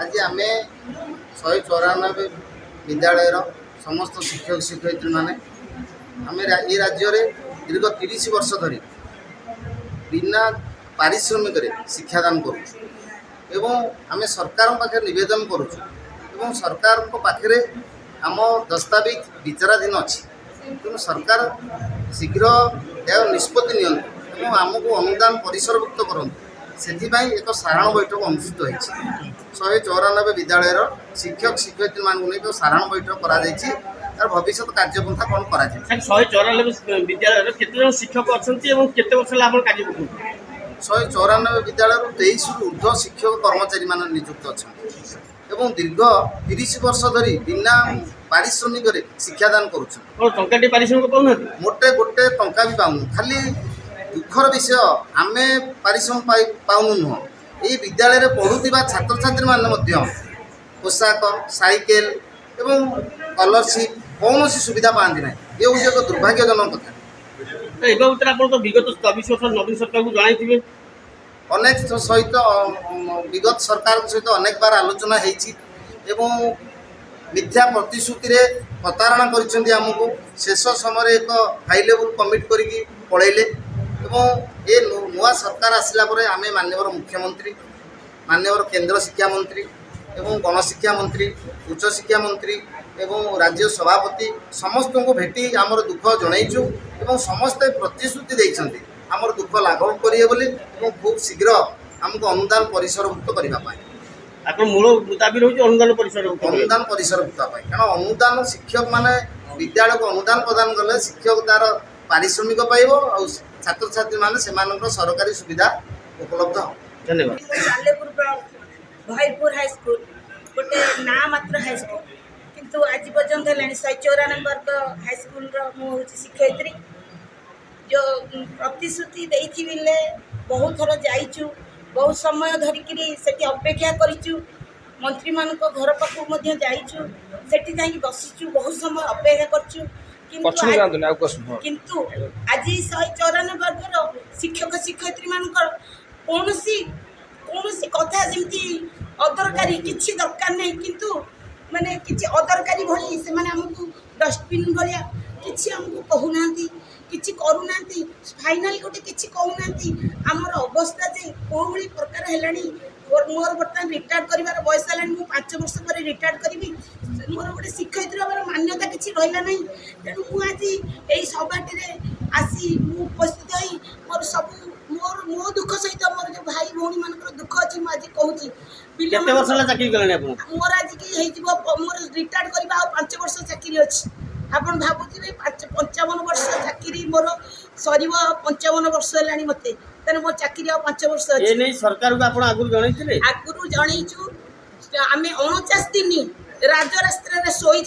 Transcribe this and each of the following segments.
आज आम 194 विद्यालय समस्त शिक्षक शिक्षयित्री माने आम ये राज्य में दीर्घ 30 वर्ष धरी बिना पारिश्रमिक शिक्षादान करूँ आम सरकार पाखे नवेदन करूँ सरकार पाखे आम दस्तावेज विचाराधीन अच्छी तेणु सरकार शीघ्र यह निष्पत्ति नि आमको अनुदान परिसरभुक्त करूँ से एक साधारण बैठक अनुष्ठित होती 194 विद्यालय शिक्षक शिक्षयित्री मानक नहीं तो साधारण बैठक कर भविष्य कार्यपंथा कौन कर 194 विद्यालय केते शिक्षक अच्छा केते वर्ष कार्य 194 विद्यालय 23 ऊर्ध्व शिक्षक कर्मचारी मान नियुक्त अच्छा दीर्घ 30 वर्ष धरी बिना पारिश्रमिक शिक्षादान करुँच मोटे गोटे टंका भी पाऊँ खाली दुखर विषय आम पारिश्रमिक पाऊनु नुह ये विद्यालय पढ़ुवा छात्र छात्री मैंने पोशाक साइकेल एवं स्कॉलरशिप कौन सुविधा पाती ना ये हूँ एक दुर्भाग्यजनक कथा तो विगत 24 वर्ष नवीन सरकार को जानी अनेक सहित विगत सरकार सहित अनेक बार आलोचना होती मिथ्या प्रतिश्रुति प्रतारणा करमको शेष समय एक हाई लेवल कमिट करके पलैले ये नुआ सरकार आसला आम माननीय मुख्यमंत्री माननीय केंद्र शिक्षा मंत्री एवं गणशिक्षा मंत्री उच्च शिक्षा मंत्री एवं राज्य सभापति समस्त को भेटी आमर दुख जनईचु समस्ते प्रतिश्रुति देइछन्ति आमर दुख लाघव करिए बोली खूब शीघ्र आमको अनुदान परिसरभुक्त करने आपन मूल मुताबिक रही अनुदान परिसरभुक्त कारण अनुदान शिक्षक माने विद्यालय को अनुदान प्रदान कले शिक्षक तार पारिश्रमिक पाइब और छात्र छात्री माने सेमानकर सरकारी सुविधा उपलब्ध हो। धन्यवाद। भैरपुर हाई स्कूल गोटे ना मात्र हाई स्कूल किंतु आज पर्यंत है 194 वर्ग हाई स्कूल हूँ शिक्षयित्री जो प्रतिश्रुति देती बिले बहुत थर जाइचु बहुत समय धरिकी से अपेक्षा करूँ मंत्री मान घर पाखु जाइचु सेठी जाई बसीचु बहुत समय अपेक्षा करचु किंतु आज 194 वर्गर शिक्षक शिक्षयित्री मान कौन कथा जमी अदरकारी किसी दरकार नहीं किंतु माने किसी अदरकारी भली से माने हमको डस्टबिन भाया किसी हमको कहूना किसी करूना फाइनाल गोटे किसी कहूना आमर अवस्था जे कौन प्रकार है मोर बर्तमान रिटायर्ड कर बयस है 5 वर्ष पर रिटायर्ड करी मोर गोटे शिक्षयित्री हमार मान्यता किसी रहा ना तेणु मुझे यही सभाटी आसी उपस्थित हो मोर सब मोर मो दुख सहित मोर जो भाई भौणी मान दुख अच्छी मुझे कहूँ मोर आज कि मोर रिटायर्ड करवा 5 वर्ष चाकरी अच्छी आपन भावुवे 55 वर्ष चाकरी मोर सर 55 वर्ष है मत तेना मो चाकरी 5 वर्ष अच्छी सरकार को आगुरी जनईचु आम 49 दिन राजरास्ता शोई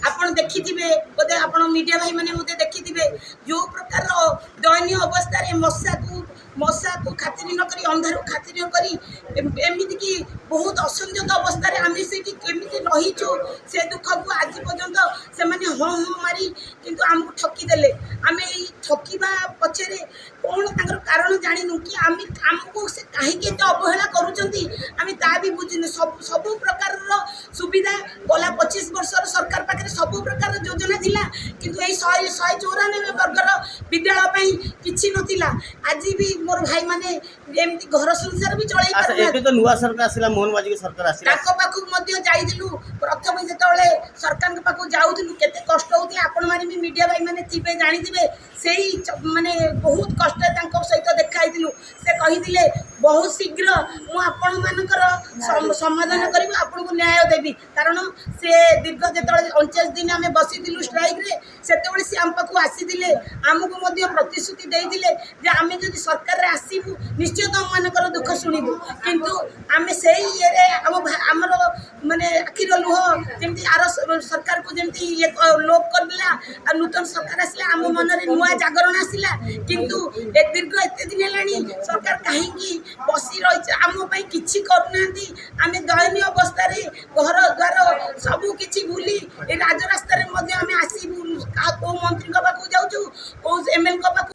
आपन देखिथिबे बोधे आपन मीडिया भाई माने बोधे देखिथिबे जो प्रकार दयनीय अवस्था मशा को खातिर न करी अंधार खातिर न करी एमिति की बहुत असंजत अवस्था आम से केमिति रहीचु से दुख को आज पर्यंत से माने हाँ मारी किंतु आमको ठकीदेले आम ठकीबा पछरे कौन तांकर कारण जानिनु कि आमको से कहीं अवहेला करूचंती आम ता भी बुझिनु सब प्रकार सुविधा गला 25 वर्ष सरकार पाखे सब प्रकार योजना थिला किंतु ए 194 वर्गर विद्यालय किछि नथिला आज भी मोर भाई माने एमती घर संसार भी चलै पारना एबे तो नुवा सरकार आसिला मोहन माझी के सरकार आसिला ताको पाखु मध्ये जाइदिलु प्रथम जेतले सरकार के पाखु जाउदिलु केते कष्ट होती आपण माने भी मीडिया भाई माने थिबे जानि दिबे सेही माने बहुत कष्ट तांको सहित देखाइदिलु से कहिदिले बहुत शीघ्र मु आपण मानकर समाधान करिबो आपण को न्याय देबी कारण से दीर्घ जेतले 49 दिन आमे बसिदिलु स्ट्राइक रे सेतेबेले से आम पाखु आसीदिले आमको मध्ये प्रतिश्रुति देइदिले जे आमे जदि सरकार रे आसीबु निश्चित हम मानकर दुख शुणिबु किंतु आमे सेही ये आमर माने आखिर लुह जमती आर सरकार को जमती ये लोप कर दिला आ नूतन सरकार आसला आम मन रे नुआ जागरण आसला किंतु ए दीर्घ एते दिन हेलानी सरकार काहेकि बसी रही आम पई किछि करूनांती आमे दयनीय अवस्था रे घर द्वार सब किछि भूली ए राजरास्ता रे मध्ये आमे आसीबु को मंत्री को पाखु जाउछु को एमएल को पाखु